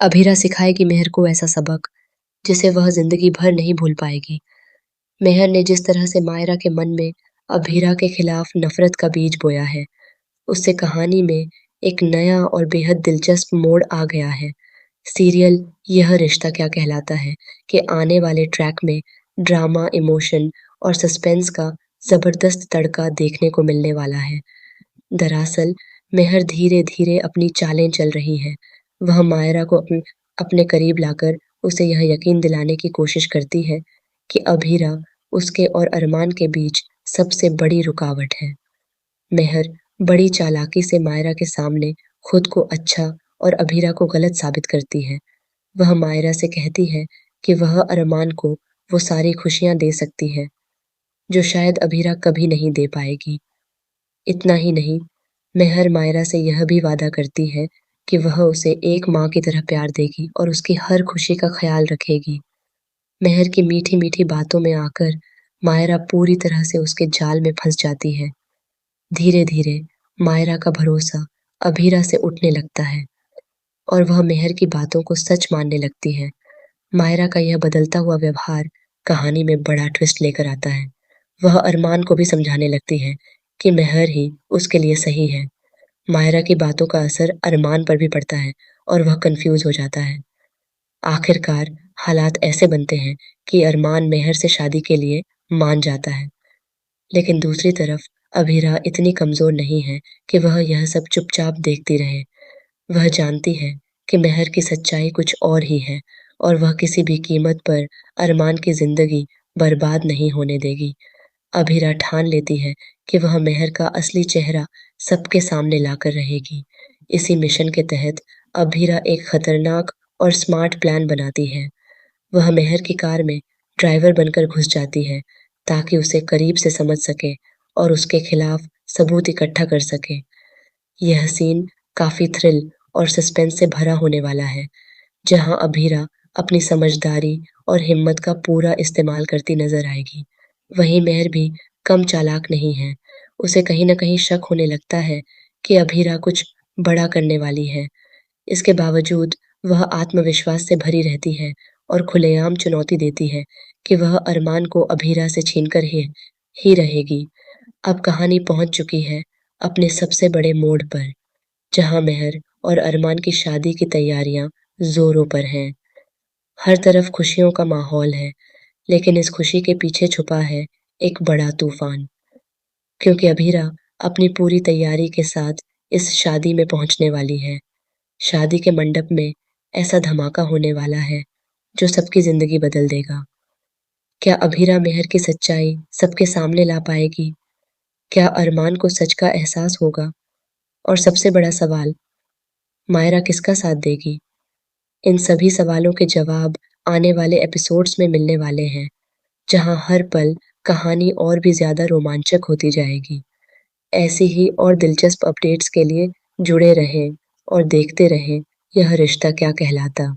अभीरा सिखाएगी मेहर को ऐसा सबक जिसे वह जिंदगी भर नहीं भूल पाएगी। मेहर ने जिस तरह से मायरा के मन में अभीरा के खिलाफ नफरत का बीज बोया है, उससे कहानी में एक नया और बेहद दिलचस्प मोड़ आ गया है। सीरियल यह रिश्ता क्या कहलाता है कि आने वाले ट्रैक में ड्रामा, इमोशन और सस्पेंस का जबरदस्त तड़का देखने को मिलने वाला है। दरअसल मेहर धीरे-धीरे अपनी चालें चल रही है। वह मायरा को अपने करीब लाकर उसे यह यकीन दिलाने की कोशिश करती है कि अभीरा उसके और अरमान के बीच सबसे बड़ी रुकावट है। मेहर बड़ी चालाकी से मायरा के सामने खुद को अच्छा और अभीरा को गलत साबित करती है। वह मायरा से कहती है कि वह अरमान को वो सारी खुशियाँ दे सकती है, जो शायद अभीरा कभी नहीं दे पाएगी। इतना ही नहीं, मेहर मायरा से यह भी वादा करती है कि वह उसे एक माँ की तरह प्यार देगी और उसकी हर खुशी का ख्याल रखेगी। मेहर की मीठी-मीठी बातों में आकर मायरा पूरी तरह से उसके जाल में फंस जाती है। धीरे-धीरे मायरा का भरोसा अभीरा से उठने लगता है और वह मेहर की बातों को सच मानने लगती है। मायरा का यह बदलता हुआ व्यवहार कहानी में बड़ा ट्विस्ट लेकर आता है। वह अरमान को भी समझाने लगती है कि मेहर ही उसके लिए सही है। मायरा की बातों का असर अरमान पर भी पड़ता है और वह कंफ्यूज हो जाता है। आखिरकार हालात ऐसे बनते हैं कि अरमान मेहर से शादी के लिए मान जाता है। लेकिन दूसरी तरफ अभीरा इतनी कमजोर नहीं है कि वह यह सब चुपचाप देखती रहे। वह जानती है कि मेहर की सच्चाई कुछ और ही है और वह किसी भी कीमत पर अरमान की जिंदगी बर्बाद नहीं होने देगी। अभीरा ठान लेती है कि वह मेहर का असली चेहरा सबके सामने लाकर रहेगी। इसी मिशन के तहत अभीरा एक खतरनाक और स्मार्ट प्लान बनाती है। वह मेहर की कार में ड्राइवर बनकर घुस जाती है ताकि उसे करीब से समझ सके और उसके खिलाफ सबूत इकट्ठा कर सके। यह सीन काफी थ्रिल और सस्पेंस से भरा होने वाला है, जहां अभीरा अपनी समझदारी और हिम्मत का पूरा इस्तेमाल करती नजर आएगी। वहीं मेहर भी कम चालाक नहीं है। उसे कहीं न कहीं शक होने लगता है कि अभीरा कुछ बड़ा करने वाली है। इसके बावजूद वह आत्मविश्वास से भरी रहती है और खुलेआम चुनौती देती है कि वह अरमान को अभीरा से छीनकर ही रहेगी। अब कहानी पहुंच चुकी है अपने सबसे बड़े मोड़ पर, जहां मेहर और अरमान की शादी की तैयारियां जोरों पर हैं। हर तरफ खुशियों का माहौल है, लेकिन इस खुशी के पीछे छुपा है एक बड़ा तूफान। क्योंकि अभीरा अपनी पूरी तैयारी के साथ इस शादी में पहुंचने वाली है। शादी के मंडप में ऐसा धमाका होने वाला है जो सबकी जिंदगी बदल देगा। क्या अभीरा मेहर की सच्चाई सबके सामने ला पाएगी? क्या अरमान को सच का एहसास होगा? और सबसे बड़ा सवाल, मायरा किसका साथ देगी? इन सभी सवालों के जवाब आने वाले एपिसोड्स में मिलने वाले हैं, जहां हर पल कहानी और भी ज्यादा रोमांचक होती जाएगी। ऐसी ही और दिलचस्प अपडेट्स के लिए जुड़े रहें और देखते रहें यह रिश्ता क्या कहलाता।